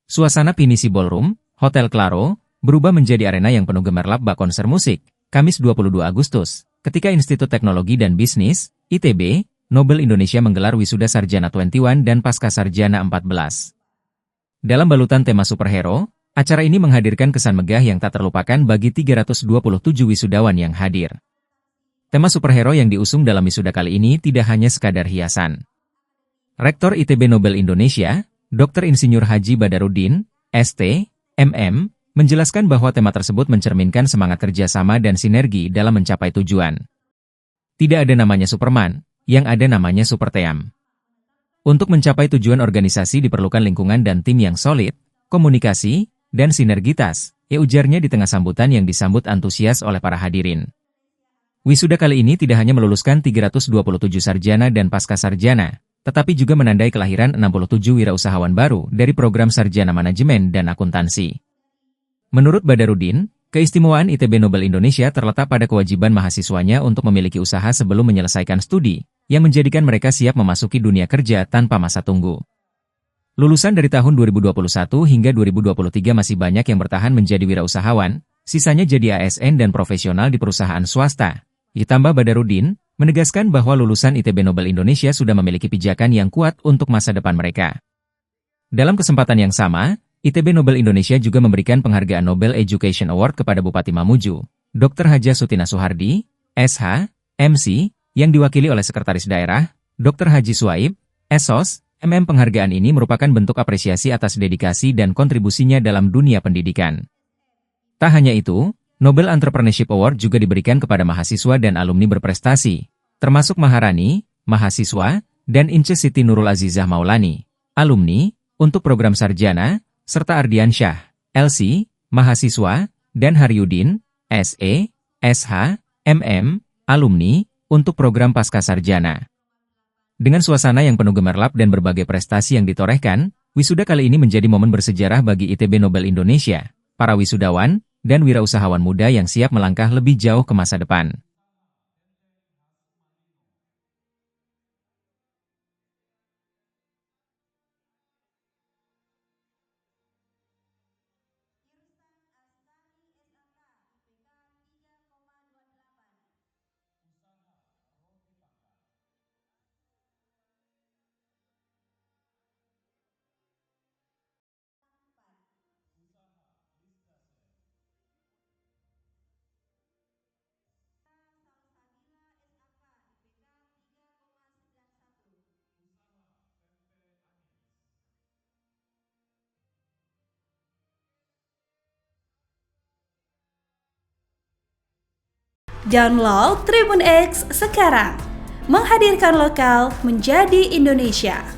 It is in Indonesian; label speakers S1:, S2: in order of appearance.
S1: Suasana Pinisi Ballroom, Hotel Claro, berubah menjadi arena yang penuh gemerlap bak konser musik. Kamis 22 Agustus, ketika Institut Teknologi dan Bisnis, ITB, Nobel Indonesia menggelar wisuda sarjana 21 dan pasca sarjana 14. Dalam balutan tema superhero, acara ini menghadirkan kesan megah yang tak terlupakan bagi 327 wisudawan yang hadir. Tema superhero yang diusung dalam wisuda kali ini tidak hanya sekadar hiasan. Rektor ITB Nobel Indonesia, Dr. Insinyur Haji Badarudin, ST, MM, menjelaskan bahwa tema tersebut mencerminkan semangat kerjasama dan sinergi dalam mencapai tujuan. Tidak ada namanya Superman, yang ada namanya Superteam. Untuk mencapai tujuan organisasi diperlukan lingkungan dan tim yang solid, komunikasi, dan sinergitas, ujarnya di tengah sambutan yang disambut antusias oleh para hadirin. Wisuda kali ini tidak hanya meluluskan 327 sarjana dan pasca sarjana, tetapi juga menandai kelahiran 67 wirausahawan baru dari program sarjana manajemen dan akuntansi. Menurut Badarudin, keistimewaan ITB Nobel Indonesia terletak pada kewajiban mahasiswanya untuk memiliki usaha sebelum menyelesaikan studi, yang menjadikan mereka siap memasuki dunia kerja tanpa masa tunggu. Lulusan dari tahun 2021 hingga 2023 masih banyak yang bertahan menjadi wirausahawan, sisanya jadi ASN dan profesional di perusahaan swasta. Ditambah Badarudin, menegaskan bahwa lulusan ITB Nobel Indonesia sudah memiliki pijakan yang kuat untuk masa depan mereka. Dalam kesempatan yang sama, ITB Nobel Indonesia juga memberikan penghargaan Nobel Education Award kepada Bupati Mamuju, Dr. Haja Sutina Soehardi, SH, MC, yang diwakili oleh Sekretaris Daerah, Dr. Haji Suaib, SOS. Penghargaan ini merupakan bentuk apresiasi atas dedikasi dan kontribusinya dalam dunia pendidikan. Tak hanya itu, Nobel Entrepreneurship Award juga diberikan kepada mahasiswa dan alumni berprestasi, termasuk Maharani, mahasiswa, dan Ince Siti Nurul Azizah Maulani, alumni, untuk program sarjana, serta Ardian Syah, LC, mahasiswa, dan Haryudin, SE, SH, MM, alumni, untuk program pasca sarjana. Dengan suasana yang penuh gemerlap dan berbagai prestasi yang ditorehkan, wisuda kali ini menjadi momen bersejarah bagi ITB Nobel Indonesia, para wisudawan, dan wirausahawan muda yang siap melangkah lebih jauh ke masa depan.
S2: Download Tribun X sekarang, menghadirkan lokal menjadi Indonesia.